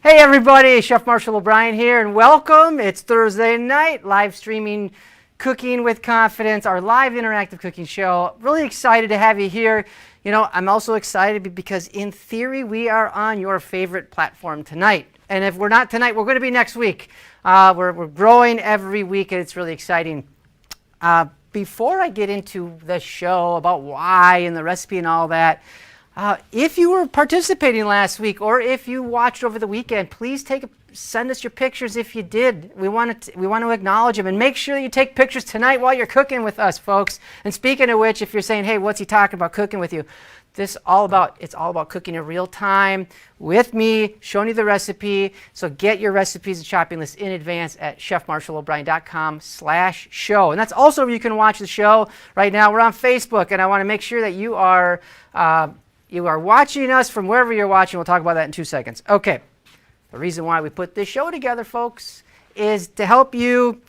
Hey everybody, Chef Marshall O'Brien here, and welcome. It's Thursday night, live streaming Cooking with Confidence, our live interactive cooking show. Really excited to have you here. You know, I'm also excited because in theory, we are on your favorite platform tonight. And if we're not tonight, we're going to be next week. We're growing every week, and it's really exciting. Before I get into the show about why and the recipe and all that, if you were participating last week or if you watched over the weekend, please send us your pictures if you did. We want to acknowledge them, and make sure you take pictures tonight while you're cooking with us, folks. And speaking of which, if you're saying, hey, what's he talking about cooking with you? It's all about cooking in real time with me, showing you the recipe. So get your recipes and shopping list in advance at chefmarshallobrien.com/show. And that's also where you can watch the show. Right now we're on Facebook, and I want to make sure that you are watching us from wherever you're watching. We'll talk about that in 2 seconds. Okay. The reason why we put this show together, folks, is to help you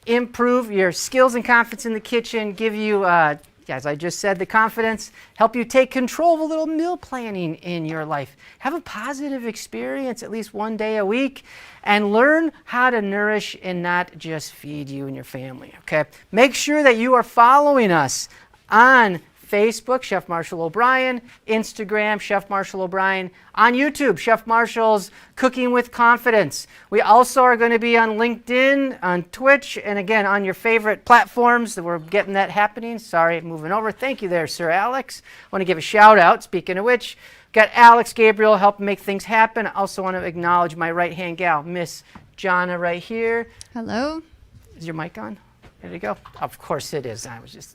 improve your skills and confidence in the kitchen, give you, as I just said, the confidence, help you take control of a little meal planning in your life. Have a positive experience at least one day a week, and learn how to nourish and not just feed you and your family, okay? Make sure that you are following us on Facebook, Chef Marshall O'Brien, Instagram, Chef Marshall O'Brien, on YouTube, Chef Marshall's Cooking with Confidence. We also are going to be on LinkedIn, on Twitch, and again, on your favorite platforms. We're getting that happening. Sorry, moving over. Thank you there, Sir Alex. I want to give a shout out. Speaking of which, got Alex Gabriel helping make things happen. I also want to acknowledge my right-hand gal, Miss Jonna right here. Hello. Is your mic on? There you go. Of course it is. I was just...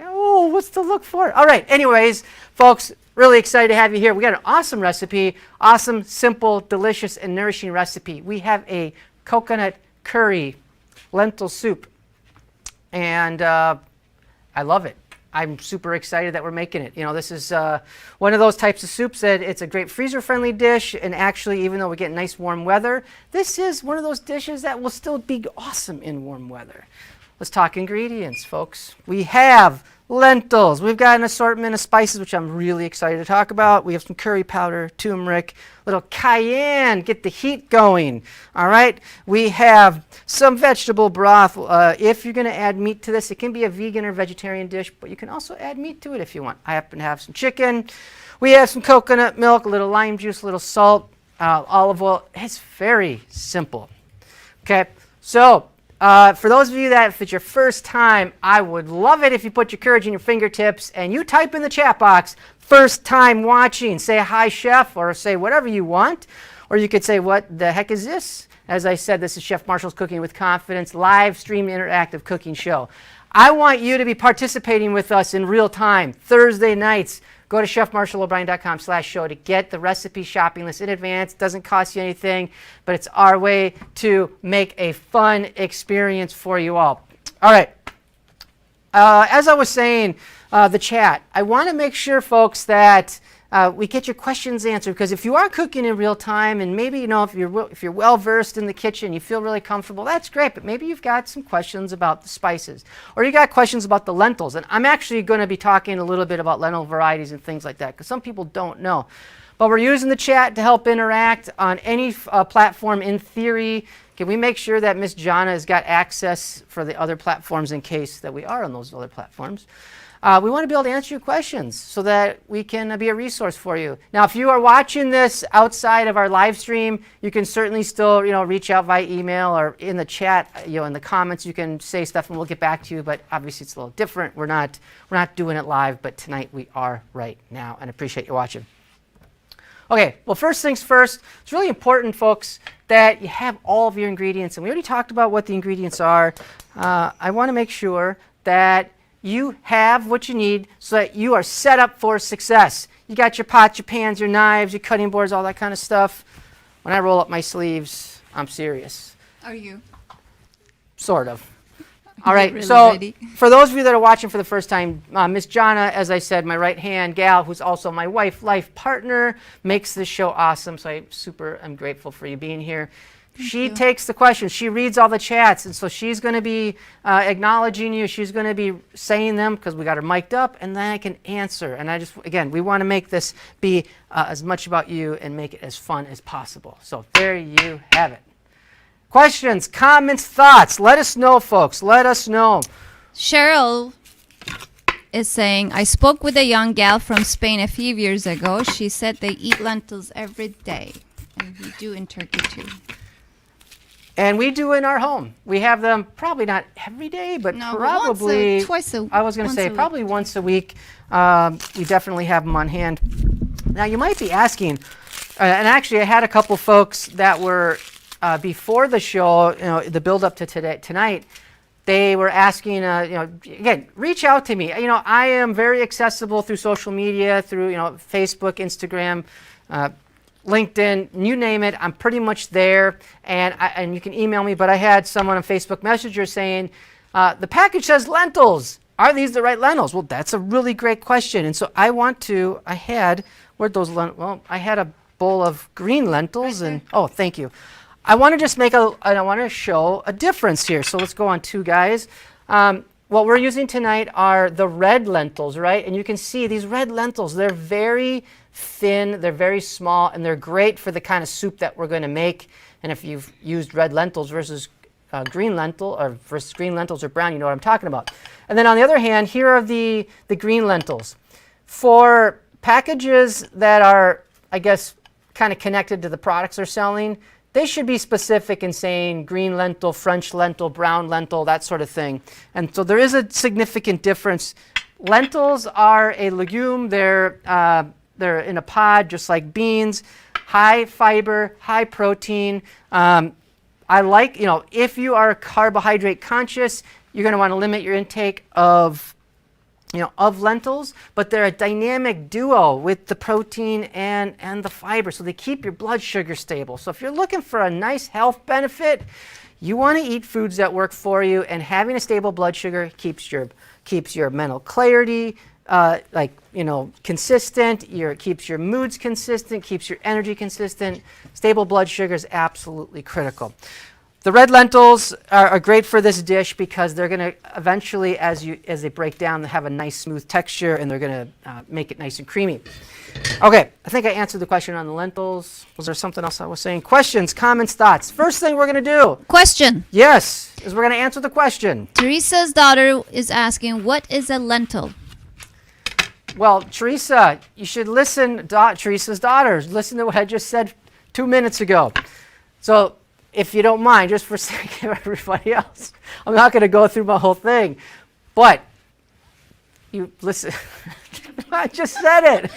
oh, what's to look for? All right. Anyways, folks, really excited to have you here. We got an awesome recipe, awesome, simple, delicious, and nourishing recipe. We have a coconut curry lentil soup, and I love it. I'm super excited that we're making it. You know, this is one of those types of soups that it's a great freezer-friendly dish, and actually, even though we get nice warm weather, this is one of those dishes that will still be awesome in warm weather. Let's talk ingredients, folks. We have lentils. We've got an assortment of spices, which I'm really excited to talk about. We have some curry powder, turmeric, little cayenne, get the heat going. All right. We have some vegetable broth. If you're going to add meat to this, it can be a vegan or vegetarian dish, but you can also add meat to it if you want. I happen to have some chicken. We have some coconut milk, a little lime juice, a little salt, olive oil. It's very simple. Okay. So, for those of you that, if it's your first time, I would love it if you put your courage in your fingertips and you type in the chat box, first time watching. Say hi, chef, or say whatever you want. Or you could say, what the heck is this? As I said, this is Chef Marshall's Cooking with Confidence, live stream interactive cooking show. I want you to be participating with us in real time, Thursday nights. Go to chefmarshallobrien.com/show to get the recipe shopping list in advance. Doesn't cost you anything, but it's our way to make a fun experience for you all. All right. As I was saying, the chat, I want to make sure, folks, that we get your questions answered, because if you are cooking in real time, and maybe, you know, if you're well versed in the kitchen, you feel really comfortable, that's great. But maybe you've got some questions about the spices, or you got questions about the lentils. And I'm actually going to be talking a little bit about lentil varieties and things like that, because some people don't know. But we're using the chat to help interact on any platform. In theory, can we make sure that Miss Jonna has got access for the other platforms in case that we are on those other platforms? We want to be able to answer your questions so that we can be a resource for you. Now, if you are watching this outside of our live stream, you can certainly still, you know, reach out via email or in the chat, you know, in the comments. You can say stuff and we'll get back to you. But obviously, it's a little different. We're not doing it live, but tonight we are right now, and appreciate you watching. Okay. Well, first things first. It's really important, folks, that you have all of your ingredients, and we already talked about what the ingredients are. I want to make sure that you have what you need so that you are set up for success. You got your pots, your pans, your knives, your cutting boards, all that kind of stuff. When I roll up my sleeves, I'm serious. Are you? Sort of. All right, really so ready? For those of you that are watching for the first time, Miss Jonna, as I said, my right-hand gal, who's also my life partner, makes this show awesome, so I'm grateful for you being here. She takes the questions. She reads all the chats, and so she's going to be acknowledging you. She's going to be saying them because we got her mic'd up, and then I can answer. And again, we want to make this be as much about you and make it as fun as possible. So there you have it. Questions, comments, thoughts. Let us know, folks. Let us know. Cheryl is saying, I spoke with a young gal from Spain a few years ago. She said they eat lentils every day. And we do in Turkey too. And we do in our home. We have them probably not every day, but probably twice a week. I was going to say probably once a week. We definitely have them on hand. Now you might be asking, and actually I had a couple folks that were before the show, the build up to tonight. They were asking, again, reach out to me. I am very accessible through social media, through Facebook, Instagram. LinkedIn, you name it, I'm pretty much there, and you can email me. But I had someone on Facebook Messenger saying, the package says lentils. Are these the right lentils? Well, that's a really great question. And so I had a bowl of green lentils, and thank you. I want to just I want to show a difference here. So let's go on to, guys. What we're using tonight are the red lentils, right? And you can see these red lentils, they're very thin, they're very small, and they're great for the kind of soup that we're going to make. And if you've used red lentils versus green lentils or brown, you know what I'm talking about. And then on the other hand, here are the green lentils. For packages that are, I guess, kind of connected to the products they're selling, they should be specific in saying green lentil, French lentil, brown lentil, that sort of thing. And so there is a significant difference. Lentils are a legume. They're in a pod, just like beans. High fiber, high protein. I like, if you are carbohydrate conscious, you're going to want to limit your intake of lentils, but they're a dynamic duo with the protein and the fiber, so they keep your blood sugar stable. So if you're looking for a nice health benefit, you want to eat foods that work for you, and having a stable blood sugar keeps your mental clarity consistent, keeps your moods consistent, keeps your energy consistent. Stable blood sugar is absolutely critical. The red lentils are great for this dish because they're going to eventually, as they break down, have a nice smooth texture, and they're going to make it nice and creamy. Okay, I think I answered the question on the lentils. Was there something else I was saying? Questions, comments, thoughts. First thing we're going to do. Question. Yes, is we're going to answer the question. Teresa's daughter is asking, what is a lentil? Well, Teresa, you should listen, Teresa's daughters, listen to what I just said 2 minutes ago. So, if you don't mind, just for sake of everybody else, I'm not going to go through my whole thing, but you listen. I just said it.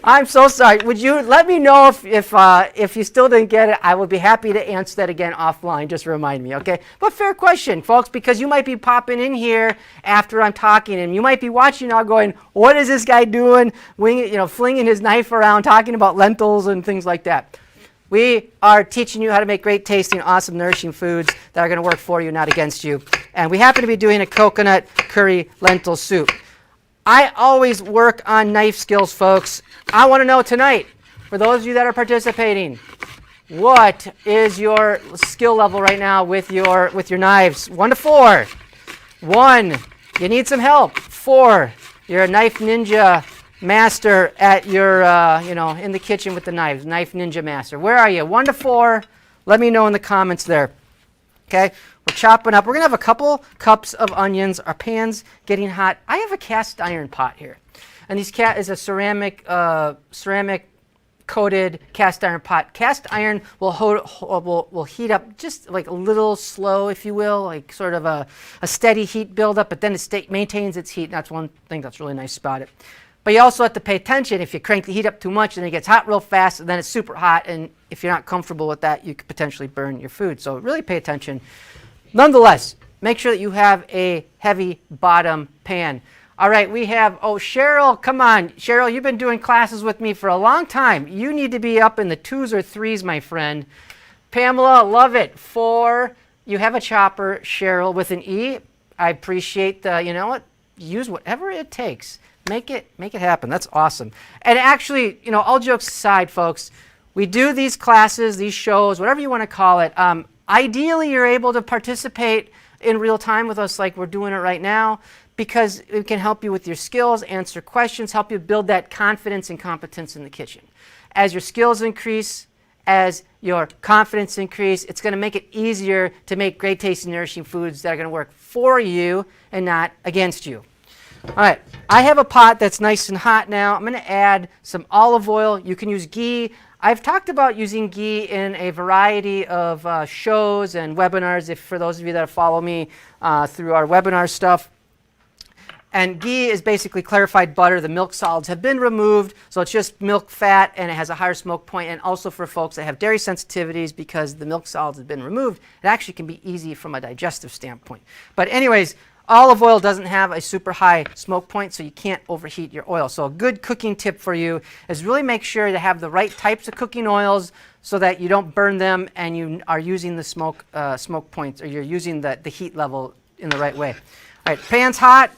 I'm so sorry. Would you let me know if you still didn't get it? I would be happy to answer that again offline. Just remind me, okay? But fair question, folks, because you might be popping in here after I'm talking, and you might be watching now going, what is this guy doing? Flinging his knife around, talking about lentils and things like that. We are teaching you how to make great tasting, awesome, nourishing foods that are going to work for you, not against you. And we happen to be doing a coconut curry lentil soup. I always work on knife skills, folks. I want to know tonight, for those of you that are participating, what is your skill level right now with your knives? 1 to 4. 1, you need some help. 4, you're a knife ninja master at your, in the kitchen with the knives, knife ninja master. Where are you? 1 to 4. Let me know in the comments there. Okay, we're chopping up. We're going to have a couple cups of onions. Our pan's getting hot. I have a cast iron pot here. And this is a ceramic coated cast iron pot. Cast iron will heat up just like a little slow, if you will, like sort of a steady heat buildup, but then it maintains its heat. And that's one thing that's really nice about it. But you also have to pay attention. If you crank the heat up too much, then it gets hot real fast, and then it's super hot. And if you're not comfortable with that, you could potentially burn your food. So really pay attention. Nonetheless, make sure that you have a heavy bottom pan. All right, we have, Cheryl, come on. Cheryl, you've been doing classes with me for a long time. You need to be up in the 2s or 3s, my friend. Pamela, love it. 4, you have a chopper, Cheryl, with an E. I appreciate use whatever it takes. Make it happen. That's awesome. And actually, all jokes aside, folks, we do these classes, these shows, whatever you want to call it. Ideally, you're able to participate in real time with us like we're doing it right now, because it can help you with your skills, answer questions, help you build that confidence and competence in the kitchen. As your skills increase, as your confidence increase, it's going to make it easier to make great tasting, nourishing foods that are going to work for you and not against you. All right, I have a pot that's nice and hot now. I'm going to add some olive oil. You can use ghee. I've talked about using ghee in a variety of shows and webinars, for those of you that follow me through our webinar stuff. And ghee is basically clarified butter. The milk solids have been removed, so it's just milk fat, and it has a higher smoke point. And also for folks that have dairy sensitivities, because the milk solids have been removed, it actually can be easy from a digestive standpoint. But anyways, olive oil doesn't have a super high smoke point, so you can't overheat your oil. So a good cooking tip for you is really make sure to have the right types of cooking oils so that you don't burn them and you are using the smoke points, or you're using the heat level in the right way. All right, pan's hot.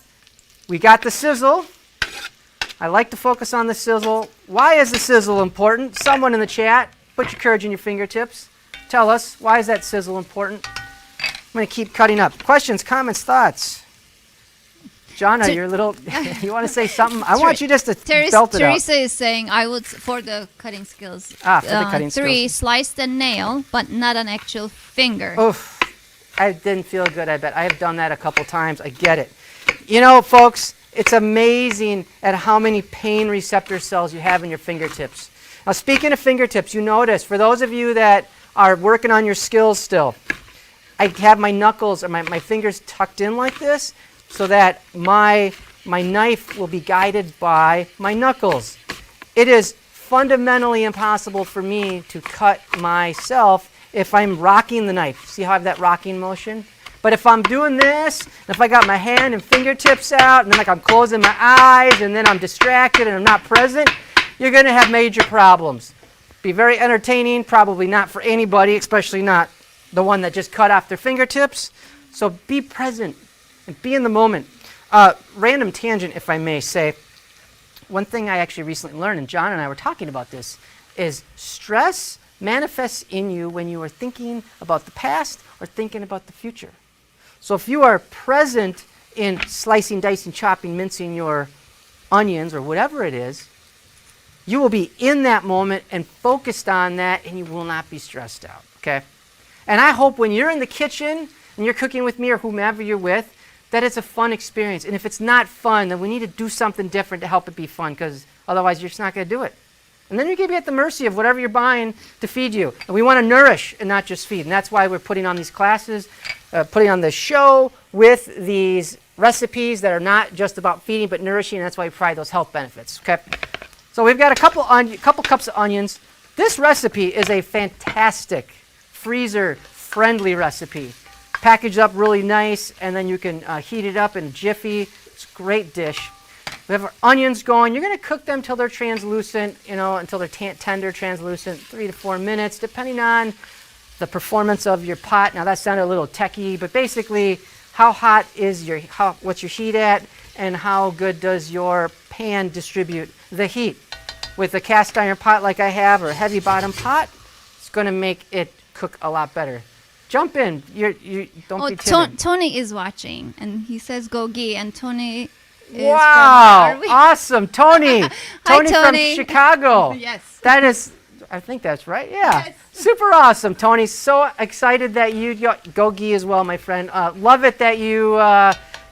We got the sizzle. I like to focus on the sizzle. Why is the sizzle important? Someone in the chat, put your courage in your fingertips. Tell us, why is that sizzle important? I'm going to keep cutting up. Questions, comments, thoughts? Jonna, you're a little, you want to say something? I want you just to belt it Teresa out. is saying, I would, for the cutting skills, For the cutting 3, skills. slice the nail, but not an actual finger. Oof, I didn't feel good, I bet. I have done that a couple times. I get it. You know, folks, it's amazing at how many pain receptor cells you have in your fingertips. Now, speaking of fingertips, you notice, for those of you that are working on your skills still, I have my knuckles or my fingers tucked in like this so that my knife will be guided by my knuckles. It is fundamentally impossible for me to cut myself if I'm rocking the knife. See how I have that rocking motion? But if I'm doing this, and if I got my hand and fingertips out, and then like I'm closing my eyes, and then I'm distracted and I'm not present, you're going to have major problems. Be very entertaining, probably not for anybody, especially not the one that just cut off their fingertips. So be present and be in the moment. Random tangent, if I may say. One thing I actually recently learned, and John and I were talking about this, is stress manifests in you when you are thinking about the past or thinking about the future. So if you are present in slicing, dicing, chopping, mincing your onions or whatever it is, you will be in that moment and focused on that, and you will not be stressed out, okay? And I hope when you're in the kitchen and you're cooking with me or whomever you're with, that it's a fun experience. And if it's not fun, then we need to do something different to help it be fun, because otherwise you're just not going to do it. And then you're going to be at the mercy of whatever you're buying to feed you. And we want to nourish and not just feed. And that's why we're putting on these classes, putting on this show with these recipes that are not just about feeding but nourishing. And that's why we provide those health benefits. Okay. So we've got a couple cups of onions. This recipe is a fantastic freezer-friendly recipe. Packaged up really nice, and then you can heat it up in a jiffy. It's a great dish. We have our onions going. You're going to cook them till they're translucent, until they're tender, translucent, 3 to 4 minutes, depending on the performance of your pot. Now that sounded a little techie, but basically, how hot is what's your heat at, and how good does your pan distribute the heat? With a cast iron pot like I have, or a heavy bottom pot, it's going to make it cook a lot better. Jump in. You don't be timid. Tony is watching, and he says go Ghee, and Tony is wow, from awesome. Tony. Tony from Tony. Chicago. Yes. That is, I think that's right. Yeah. Yes. Super awesome, Tony. So excited that you go Ghee as well, my friend. Love it that you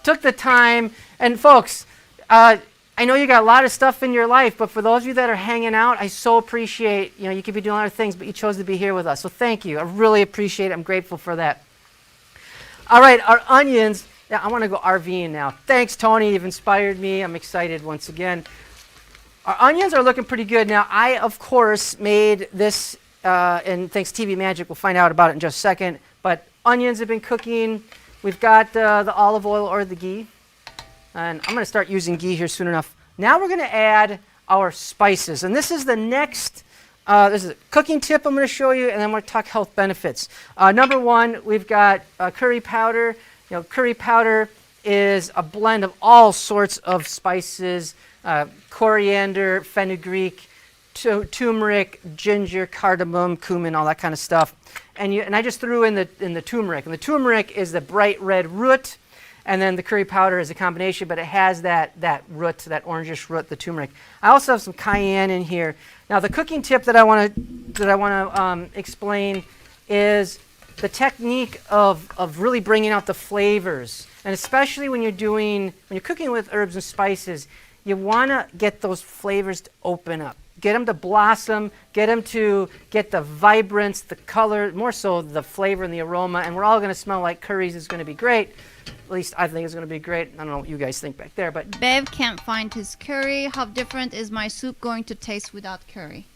took the time. And folks, I know you got a lot of stuff in your life, but for those of you that are hanging out, I so appreciate, you could be doing other things, but you chose to be here with us. So thank you. I really appreciate it. I'm grateful for that. All right, our onions. Yeah, I want to go RVing now. Thanks, Tony. You've inspired me. I'm excited once again. Our onions are looking pretty good. Now, I, of course, made this, and thanks TV Magic. We'll find out about it in just a second. But onions have been cooking. We've got the olive oil or the ghee. And I'm going to start using ghee here soon enough. Now we're going to add our spices. And this is the next, this is a cooking tip I'm going to show you, and then we're going to talk health benefits. Number one, we've got curry powder. Curry powder is a blend of all sorts of spices, coriander, fenugreek, turmeric, ginger, cardamom, cumin, all that kind of stuff. And I just threw in the turmeric. And the turmeric is the bright red root, and then the curry powder is a combination, but it has that root, that orangish root, the turmeric. I also have some cayenne in here. Now the cooking tip that I want to explain is the technique of really bringing out the flavors, and especially when you're cooking with herbs and spices, you want to get those flavors to open up. Get them to blossom, get them to get the vibrance, the color, more so the flavor and the aroma, and we're all going to smell like curries is going to be great. At least I think it's going to be great. I don't know what you guys think back there, but Bev can't find his curry. How different is my soup going to taste without curry?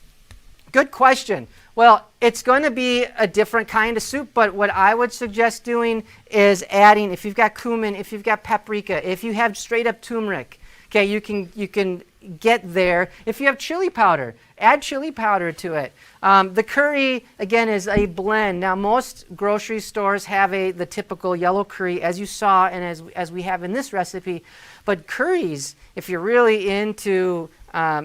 good question. Well, it's going to be a different kind of soup, but what I would suggest doing is adding, if you've got cumin, if you've got paprika, if you have straight up turmeric, okay, you can get there. If you have chili powder, add chili powder to it. The curry, again, is a blend. Now, most grocery stores have the typical yellow curry, as you saw and as we have in this recipe. But curries, if you're really into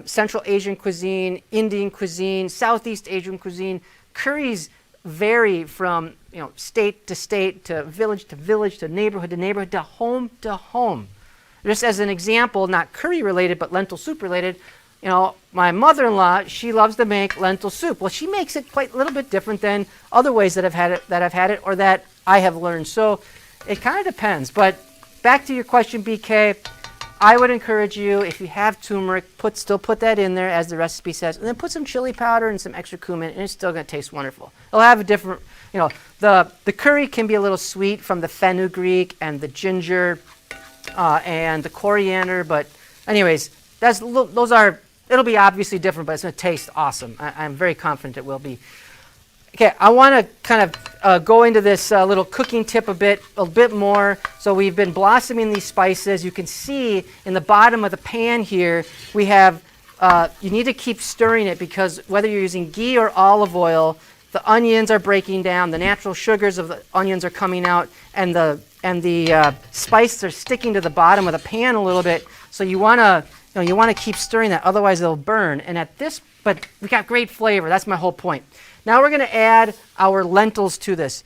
Central Asian cuisine, Indian cuisine, Southeast Asian cuisine, curries vary from state to state, to village, to neighborhood, to home to home. Just as an example, not curry related, but lentil soup related, my mother-in-law, she loves to make lentil soup. Well, she makes it quite a little bit different than other ways that I've had it, or that I have learned. So it kind of depends. But back to your question, BK, I would encourage you, if you have turmeric, still put that in there as the recipe says, and then put some chili powder and some extra cumin, and it's still going to taste wonderful. It'll have a different, the curry can be a little sweet from the fenugreek and the ginger and the coriander, but anyways, it'll be obviously different, but it's going to taste awesome. I'm very confident it will be. Okay, I want to kind of go into this little cooking tip a bit more. So we've been blossoming these spices. You can see in the bottom of the pan here, we have, you need to keep stirring it, because whether you're using ghee or olive oil, the onions are breaking down, the natural sugars of the onions are coming out, and the spices are sticking to the bottom of the pan a little bit. So you want to keep stirring that, otherwise it'll burn. And but we got great flavor. That's my whole point. Now we're going to add our lentils to this.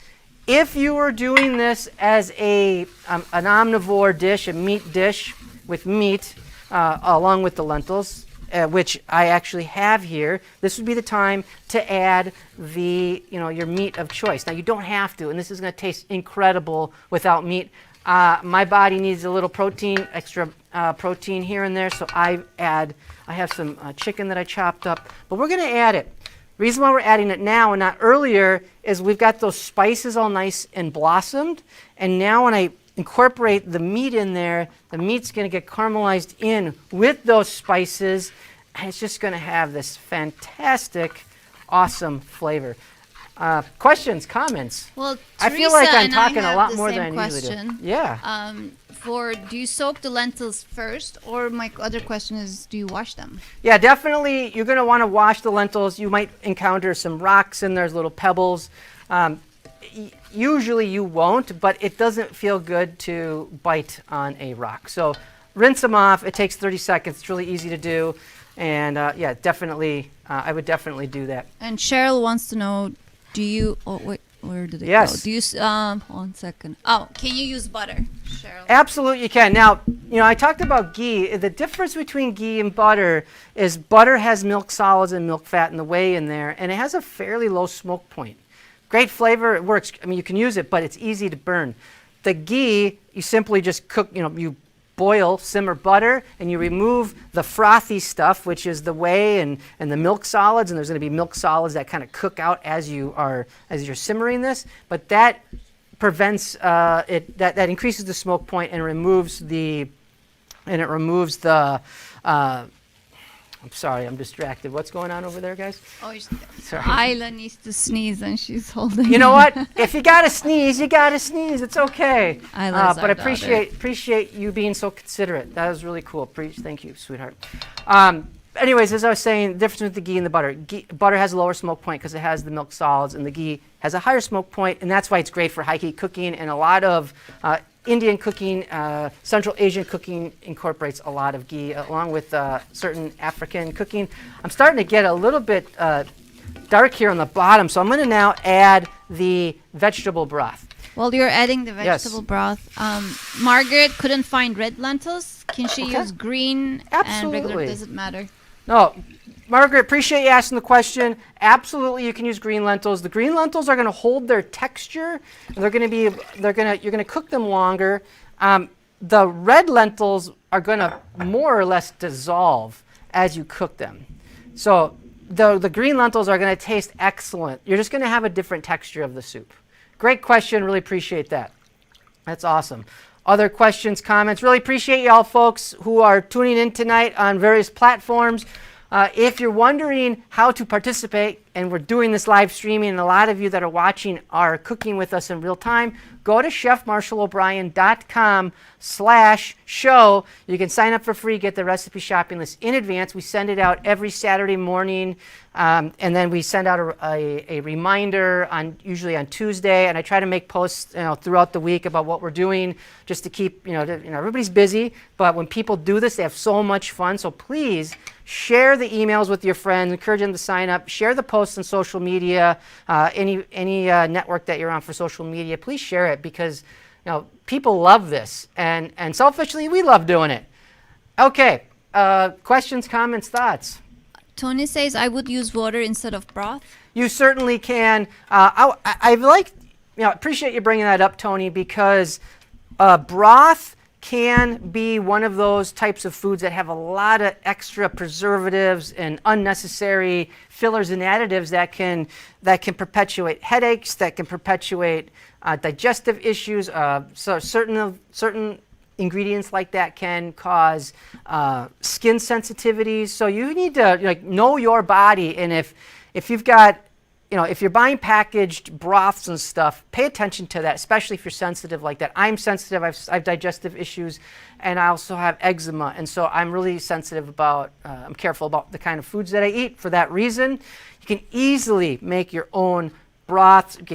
If you were doing this as an omnivore dish, a meat dish with meat along with the lentils, which I actually have here, this would be the time to add your meat of choice. Now you don't have to, and this is going to taste incredible without meat. My body needs a little protein, extra protein here and there, so I have some chicken that I chopped up, but we're going to add it. Reason why we're adding it now and not earlier is we've got those spices all nice and blossomed, and now when I incorporate the meat in there, the meat's going to get caramelized in with those spices, and it's just going to have this fantastic, awesome flavor. Questions, comments? Well, I feel like I'm talking a lot more than I usually do. Yeah. Do you soak the lentils first, or my other question is, do you wash them? Yeah, definitely. You're going to want to wash the lentils. You might encounter some rocks in there, little pebbles. Usually you won't, but it doesn't feel good to bite on a rock. So rinse them off. It takes 30 seconds. It's really easy to do. And yeah, definitely, I would definitely do that. And Cheryl wants to know, where did it go? Do you, 1 second. Oh, can you use butter, Cheryl? Absolutely you can. Now, I talked about ghee. The difference between ghee and butter is butter has milk solids and milk fat in the whey in there, and it has a fairly low smoke point. Great flavor, it works. I mean, you can use it, but it's easy to burn. The ghee, you simply just cook, you simmer butter, and you remove the frothy stuff, which is the whey and the milk solids, and there's going to be milk solids that kind of cook out as you're simmering this. But that prevents that increases the smoke point and removes the I'm sorry, I'm distracted. What's going on over there, guys? Oh, sorry. Isla needs to sneeze and she's holding. You know what? If you gotta sneeze, you gotta sneeze. It's okay. But I appreciate you being so considerate. That was really cool. Thank you, sweetheart. Anyways, as I was saying, the difference with the ghee and the butter. Butter has a lower smoke point because it has the milk solids, and the ghee has a higher smoke point, and that's why it's great for high heat cooking. And a lot of Indian cooking, Central Asian cooking incorporates a lot of ghee, along with certain African cooking. I'm starting to get a little bit dark here on the bottom, so I'm going to now add the vegetable broth. While you're adding the Yes. vegetable broth, Margaret couldn't find red lentils. Can she use green and regular? Absolutely. Does it matter? No, Margaret, appreciate you asking the question. Absolutely, you can use green lentils. The green lentils are going to hold their texture, and you're going to cook them longer. The red lentils are going to more or less dissolve as you cook them. So the green lentils are going to taste excellent. You're just going to have a different texture of the soup. Great question. Really appreciate that. That's awesome. Other questions, comments? Really appreciate y'all folks who are tuning in tonight on various platforms. If you're wondering how to participate, and we're doing this live streaming, and a lot of you that are watching are cooking with us in real time, go to chefmarshallobrien.com/show. You can sign up for free, get the recipe shopping list in advance. We send it out every Saturday morning, and then we send out a reminder usually on Tuesday, and I try to make posts throughout the week about what we're doing, just to keep, everybody's busy, but when people do this, they have so much fun. So please share the emails with your friends, encourage them to sign up, share the posts on social media, any network that you're on for social media. Please share it, because people love this, and selfishly we love doing it. Okay, questions, comments, thoughts? Tony says I would use water instead of broth. You certainly can. Appreciate you bringing that up, Tony, because broth can be one of those types of foods that have a lot of extra preservatives and unnecessary fillers and additives that can perpetuate headaches, that can perpetuate digestive issues. So certain ingredients like that can cause skin sensitivities. So you need to know your body, and if you've got if you're buying packaged broths and stuff, pay attention to that, especially if you're sensitive like that. I'm sensitive. I've digestive issues, and I also have eczema, and so I'm really sensitive about. I'm careful about the kind of foods that I eat. For that reason, you can easily make your own broth. It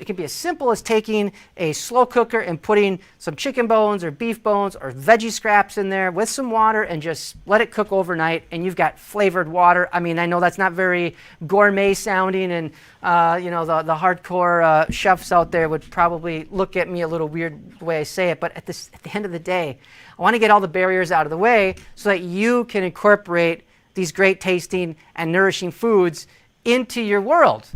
can be as simple as taking a slow cooker and putting some chicken bones or beef bones or veggie scraps in there with some water and just let it cook overnight, and you've got flavored water. I mean, I know that's not very gourmet sounding, and the hardcore chefs out there would probably look at me a little weird the way I say it, but at the end of the day, I want to get all the barriers out of the way so that you can incorporate these great tasting and nourishing foods into your world.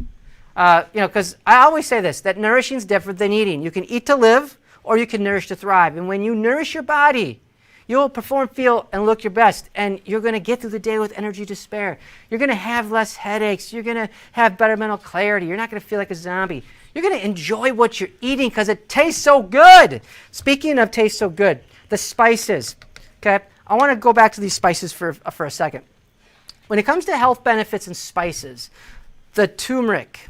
Because I always say this, that nourishing is different than eating. You can eat to live, or you can nourish to thrive. And when you nourish your body, you'll perform, feel, and look your best. And you're going to get through the day with energy to spare. You're going to have less headaches. You're going to have better mental clarity. You're not going to feel like a zombie. You're going to enjoy what you're eating because it tastes so good. Speaking of tastes so good, the spices. Okay, I want to go back to these spices for a second. When it comes to health benefits and spices, the turmeric,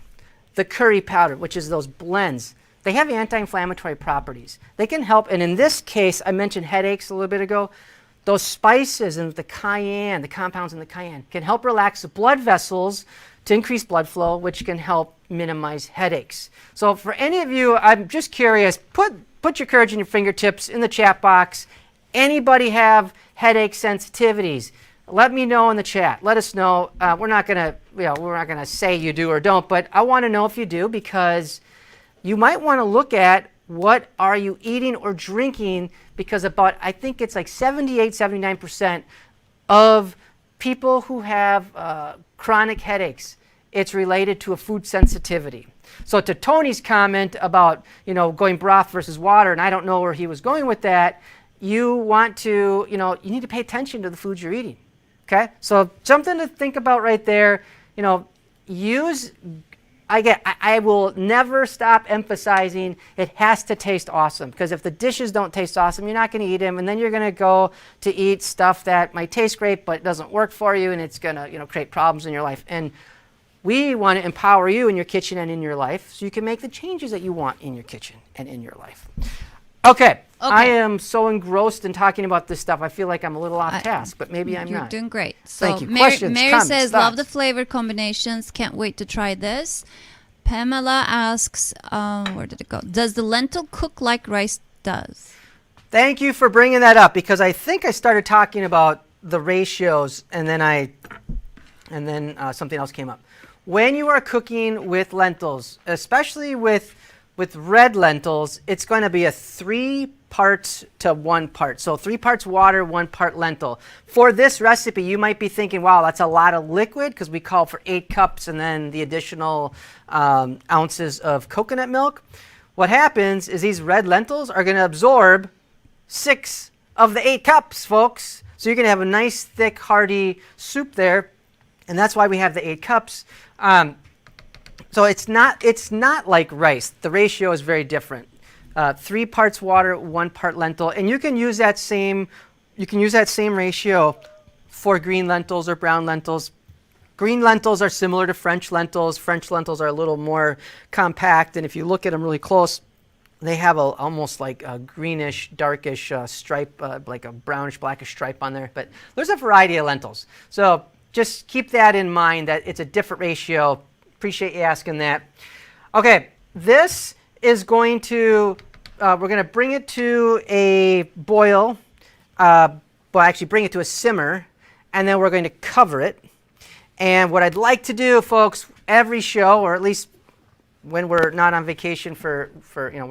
the curry powder, which is those blends, they have anti-inflammatory properties. They can help, and in this case, I mentioned headaches a little bit ago. Those spices and the cayenne, the compounds in the cayenne, can help relax the blood vessels to increase blood flow, which can help minimize headaches. So for any of you, I'm just curious, put your courage in your fingertips in the chat box. Anybody have headache sensitivities? Let me know in the chat. Let us know. We're not gonna say you do or don't, but I want to know if you do, because you might want to look at what are you eating or drinking, because I think it's like 78-79% of people who have chronic headaches, it's related to a food sensitivity. So to Tony's comment about going broth versus water, and I don't know where he was going with that, you want to you need to pay attention to the foods you're eating. Okay, so something to think about right there. I will never stop emphasizing it has to taste awesome, because if the dishes don't taste awesome, you're not going to eat them, and then you're going to go to eat stuff that might taste great but doesn't work for you, and it's going to create problems in your life. And we want to empower you in your kitchen and in your life so you can make the changes that you want in your kitchen and in your life. Okay. I am so engrossed in talking about this stuff. I feel like I'm a little off task, but maybe I'm not. You're doing great. So thank you. Questions, Mary comments, says, thoughts? love the flavor combinations. Can't wait to try this. Pamela asks, where did it go? Does the lentil cook like rice does. Thank you for bringing that up, because I think I started talking about the ratios and then something else came up. When you are cooking with lentils, especially with red lentils, it's going to be a 3 parts to 1 part. So 3 parts water, 1 part lentil. For this recipe, you might be thinking, wow, that's a lot of liquid, because we call for 8 cups and then the additional ounces of coconut milk. What happens is these red lentils are going to absorb 6 of the 8 cups, folks. So you're going to have a nice, thick, hearty soup there, and that's why we have the 8 cups. So it's not like rice. The ratio is very different. 3 parts water, 1 part lentil, and you can use that same ratio for green lentils or brown lentils. Green lentils are similar to French lentils. French lentils are a little more compact, and if you look at them really close, they have almost like a greenish, darkish stripe, like a brownish, blackish stripe on there. But there's a variety of lentils. So just keep that in mind, that it's a different ratio. Appreciate you asking that. Okay, this is going to, we're going to bring it to a boil, well, actually bring it to a simmer, and then we're going to cover it. And what I'd like to do, folks, every show, or at least when we're not on vacation we're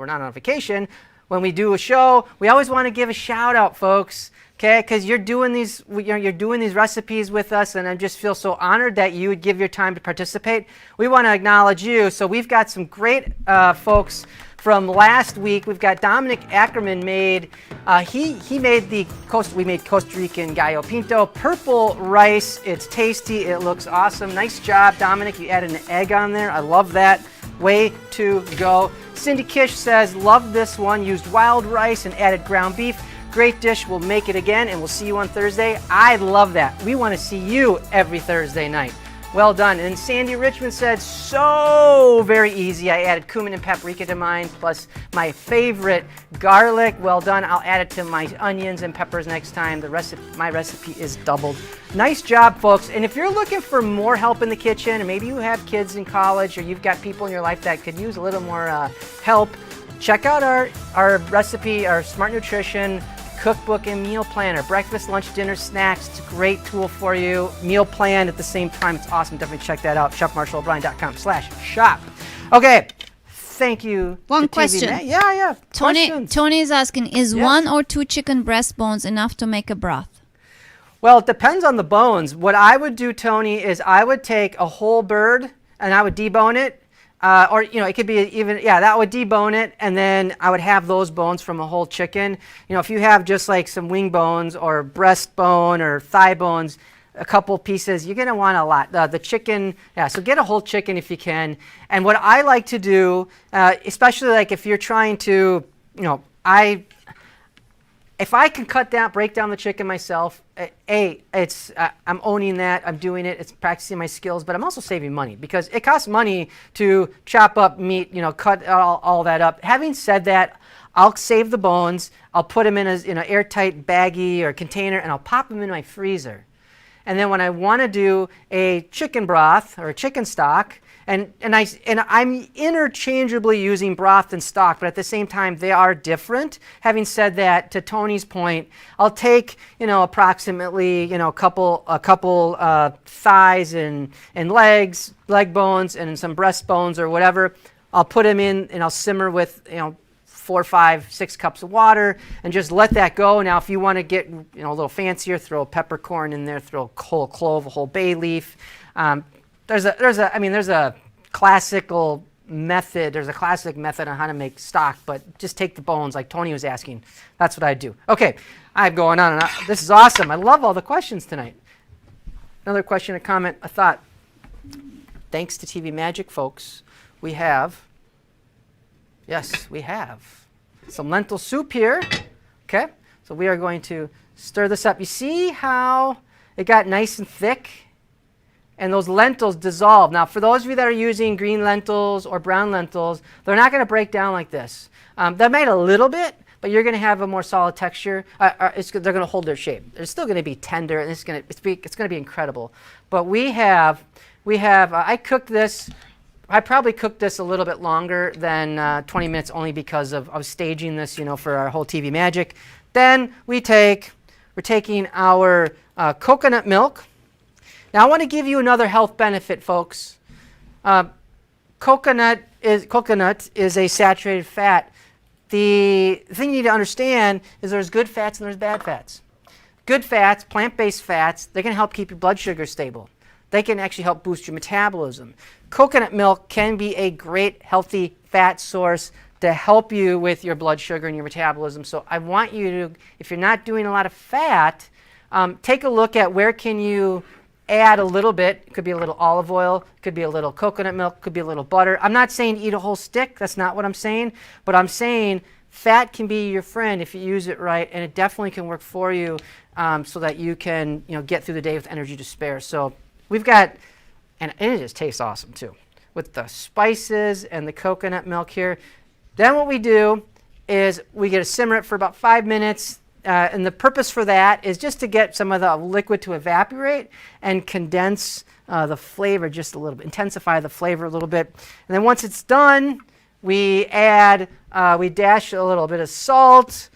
not on vacation, when we do a show, we always want to give a shout out, folks, okay? Because you're doing these recipes with us, and I just feel so honored that you would give your time to participate. We want to acknowledge you. So we've got some great folks from last week. We've got Dominic Ackerman made, we made Costa Rican gallo pinto, purple rice. It's tasty, it looks awesome. Nice job, Dominic. You added an egg on there. I love that. Way to go. Cindy Kish says, love this one. Used wild rice and added ground beef. Great dish. We'll make it again, and we'll see you on Thursday. I love that. We want to see you every Thursday night. Well done. And Sandy Richmond said, so very easy. I added cumin and paprika to mine, plus my favorite garlic. Well done. I'll add it to my onions and peppers next time. My recipe is doubled. Nice job, folks. And if you're looking for more help in the kitchen, and maybe you have kids in college, or you've got people in your life that could use a little more help, check out our recipe, our Smart Nutrition cookbook and meal planner. Breakfast, lunch, dinner, snacks. It's a great tool for you. Meal plan at the same time. It's awesome. Definitely check that out. chefmarshallobrien.com/shop. Okay. Thank you. One question. Yeah. Tony is asking, is Yes. 1 or 2 chicken breast bones enough to make a broth? Well, it depends on the bones. What I would do, Tony, is I would take a whole bird and I would debone it. Or, it could be that would debone it, and then I would have those bones from a whole chicken. If you have just like some wing bones or breastbone or thigh bones, a couple pieces, you're going to want a lot. The chicken, so get a whole chicken if you can. And what I like to do, especially like if you're trying to, if I can break down the chicken myself, I'm owning that, I'm doing it, it's practicing my skills, but I'm also saving money, because it costs money to chop up meat, cut all that up. Having said that, I'll save the bones, I'll put them in an airtight baggie or container, and I'll pop them in my freezer. And then when I want to do a chicken broth or a chicken stock, and I'm interchangeably using broth and stock, but at the same time they are different. Having said that, to Tony's point, I'll take approximately a couple thighs and leg bones and some breast bones or whatever. I'll put them in and I'll simmer with 4, 5, 6 cups of water and just let that go. Now, if you want to get a little fancier, throw a peppercorn in there, throw a whole clove, a whole bay leaf. There's a classical method. There's a classic method on how to make stock, but just take the bones, like Tony was asking. That's what I do. Okay, I'm going on and on. This is awesome. I love all the questions tonight. Another question, a comment, a thought. Thanks to TV Magic, folks, we have some lentil soup here. Okay, so we are going to stir this up. You see how it got nice and thick? And those lentils dissolve. Now, for those of you that are using green lentils or brown lentils, they're not going to break down like this. They might a little bit, but you're going to have a more solid texture. They're going to hold their shape. They're still going to be tender, and it's going to be incredible. But we have I cooked this I probably cooked this a little bit longer than 20 minutes only because of staging this, for our whole TV magic. Then we're taking our coconut milk. Now I want to give you another health benefit, folks. Coconut is a saturated fat. The thing you need to understand is there's good fats and there's bad fats. Good fats, plant-based fats, they can help keep your blood sugar stable. They can actually help boost your metabolism. Coconut milk can be a great healthy fat source to help you with your blood sugar and your metabolism. So I want you to, if you're not doing a lot of fat, take a look at where can you add a little bit. It could be a little olive oil, could be a little coconut milk, could be a little butter. I'm not saying eat a whole stick. That's not what I'm saying. But I'm saying fat can be your friend if you use it right, and it definitely can work for you so that you can get through the day with energy to spare. So we've got, and it just tastes awesome too, with the spices and the coconut milk here. Then what we do is we get to simmer it for about 5 minutes. And the purpose for that is just to get some of the liquid to evaporate and condense the flavor just a little bit, intensify the flavor a little bit. And then once it's done, we dash a little bit of salt.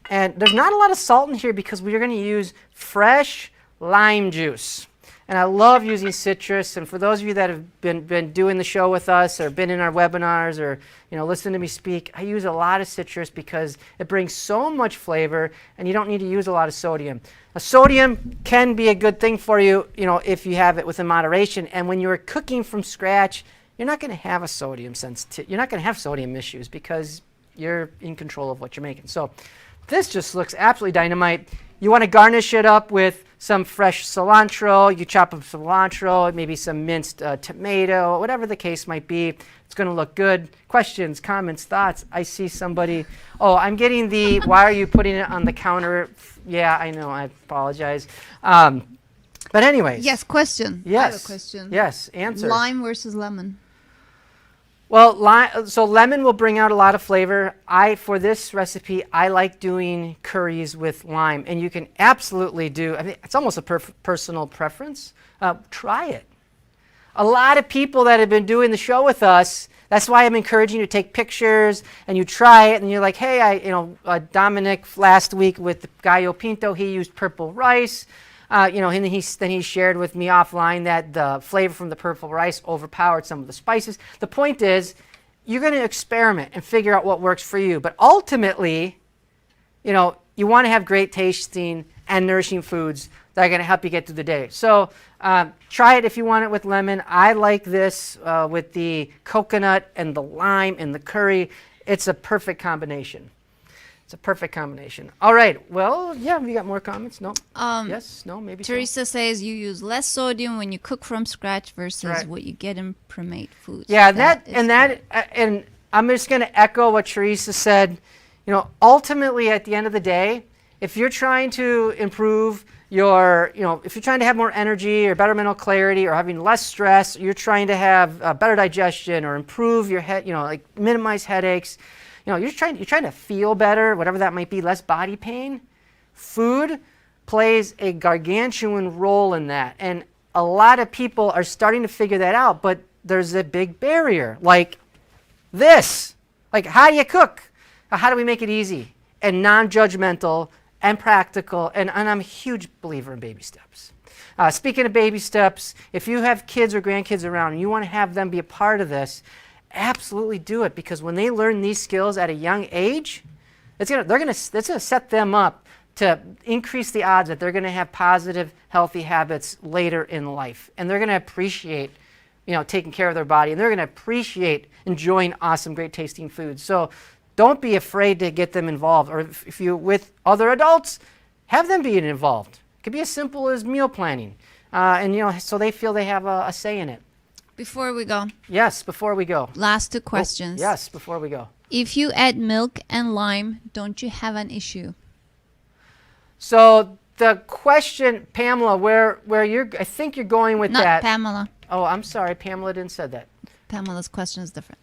And there's not a lot of salt in here because we're going to use fresh lime juice. And I love using citrus. And for those of you that have been doing the show with us or been in our webinars or listen to me speak, I use a lot of citrus because it brings so much flavor and you don't need to use a lot of sodium. Now, sodium can be a good thing for you, if you have it within moderation. And when you're cooking from scratch, you're not going to have you're not going to have sodium issues because you're in control of what you're making. So this just looks absolutely dynamite. You want to garnish it up with some fresh cilantro. You chop up cilantro, maybe some minced tomato, whatever the case might be. It's going to look good. Questions, comments, thoughts? I see somebody. Oh, I'm getting the, why are you putting it on the counter? Yeah, I know. I apologize. But anyways. Yes, question. Yes. I have a question. Yes, answer. Lime versus lemon. Well, so lemon will bring out a lot of flavor. For this recipe, I like doing curries with lime, and you can absolutely do. I mean, it's almost a personal preference. Try it. A lot of people that have been doing the show with us. That's why I'm encouraging you to take pictures and you try it, and you're like, hey, Dominic last week with the gallo pinto, he used purple rice. And he shared with me offline that the flavor from the purple rice overpowered some of the spices. The point is, you're going to experiment and figure out what works for you. But ultimately, you want to have great tasting and nourishing foods that are going to help you get through the day. So try it if you want it with lemon. I like this with the coconut and the lime and the curry. It's a perfect combination. It's a perfect combination. All right. Well, yeah, we got more comments? No? Yes? No? Maybe Teresa so? says you use less sodium when you cook from scratch versus right. what you get in pre-made foods. Yeah, and I'm just going to echo what Teresa said. Ultimately, at the end of the day, if you're trying to improve if you're trying to have more energy or better mental clarity or having less stress, you're trying to have better digestion or improve your head, minimize headaches, you're trying to feel better, whatever that might be, less body pain. Food plays a gargantuan role in that. And a lot of people are starting to figure that out, but there's a big barrier. Like this. Like, how do you cook? How do we make it easy and non-judgmental and practical? And I'm a huge believer in baby steps. Speaking of baby steps, if you have kids or grandkids around and you want to have them be a part of this, absolutely do it, because when they learn these skills at a young age, it's going to set them up to increase the odds that they're going to have positive, healthy habits later in life, and they're going to appreciate, taking care of their body, and they're going to appreciate enjoying awesome, great tasting foods. So don't be afraid to get them involved, or if you're with other adults, have them be involved. It could be as simple as meal planning, and so they feel they have a say in it. Before we go. Yes, before we go. Last two questions. Yes, before we go. If you add milk and lime, don't you have an issue? So the question, Pamela, where I think you're going with Not that. Pamela. Oh, I'm sorry, Pamela didn't say that. Pamela's question is different.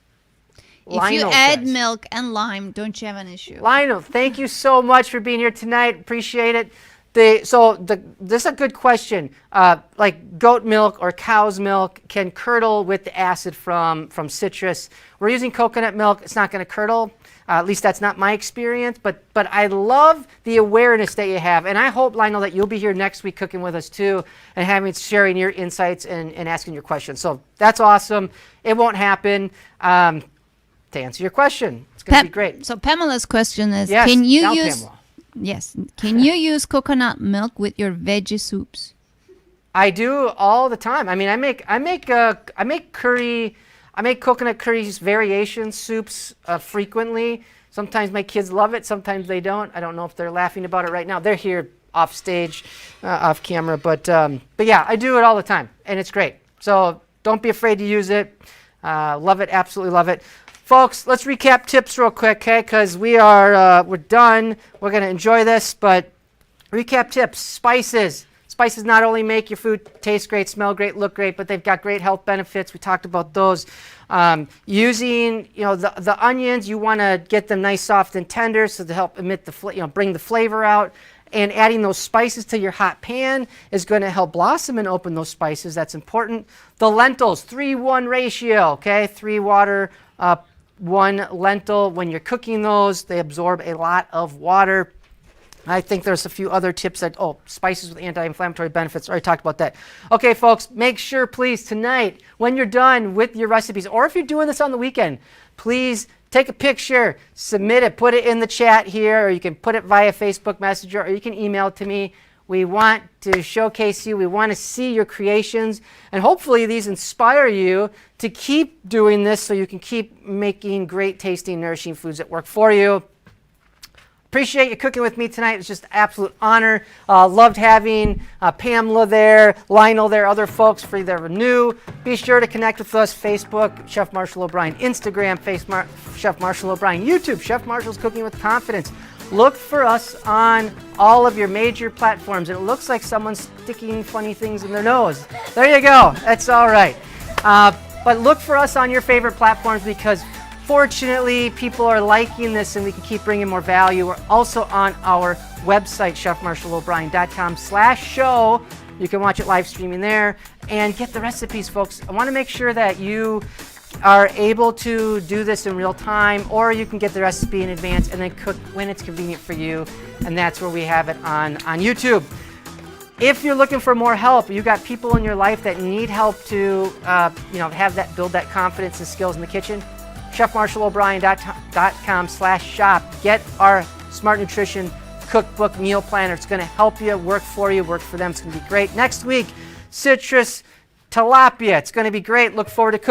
Lionel if you add says. Milk and lime, don't you have an issue? Lionel, thank you so much for being here tonight. Appreciate it. This is a good question. Like goat milk or cow's milk can curdle with the acid from citrus. We're using coconut milk. It's not going to curdle. At least that's not my experience. But I love the awareness that you have. And I hope, Lionel, that you'll be here next week cooking with us too and sharing your insights and asking your questions. So that's awesome. It won't happen. To answer your question, it's going to be great. So Pamela's question is, Yes, can you now use... Pamela. Yes. Can you use coconut milk with your veggie soups? I do all the time. I mean, I make curry. I make coconut curry variation soups frequently. Sometimes my kids love it. Sometimes they don't. I don't know if they're laughing about it right now. They're here off stage, off camera. But yeah, I do it all the time, and it's great. So don't be afraid to use it. Love it. Absolutely love it. Folks, let's recap tips real quick, okay? Because we're done. We're going to enjoy this, but recap tips. Spices. Spices not only make your food taste great, smell great, look great, but they've got great health benefits. We talked about those. Using, the onions, you want to get them nice, soft, and tender, so to help emit bring the flavor out. And adding those spices to your hot pan is going to help blossom and open those spices. That's important. The lentils, 3:1 ratio, okay? 3 water, 1 lentil. When you're cooking those, they absorb a lot of water. I think there's a few other tips that, spices with anti-inflammatory benefits. I already talked about that. Okay, folks, make sure, please, tonight, when you're done with your recipes, or if you're doing this on the weekend, please take a picture, submit it, put it in the chat here, or you can put it via Facebook Messenger, or you can email it to me. We want to showcase you. We want to see your creations. And hopefully these inspire you to keep doing this so you can keep making great, tasting, nourishing foods that work for you. Appreciate you cooking with me tonight. It's just an absolute honor. Loved having Pamela there, Lionel there, other folks for that are new. Be sure to connect with us. Facebook, Chef Marshall O'Brien. Instagram, Chef Marshall O'Brien. YouTube, Chef Marshall's Cooking with Confidence. Look for us on all of your major platforms. It looks like someone's sticking funny things in their nose. There you go. That's all right. But look for us on your favorite platforms because fortunately, people are liking this and we can keep bringing more value. We're also on our website, chefmarshallobrien.com/show. You can watch it live streaming there and get the recipes, folks. I want to make sure that you are able to do this in real time, or you can get the recipe in advance and then cook when it's convenient for you. And that's where we have it on YouTube. If you're looking for more help, you got people in your life that need help to build that confidence and skills in the kitchen, chefmarshallobrien.com/shop. Get our Smart Nutrition Cookbook Meal Planner. It's going to help you, work for you, work for them. It's going to be great. Next week, citrus tilapia. It's going to be great. Look forward to cooking.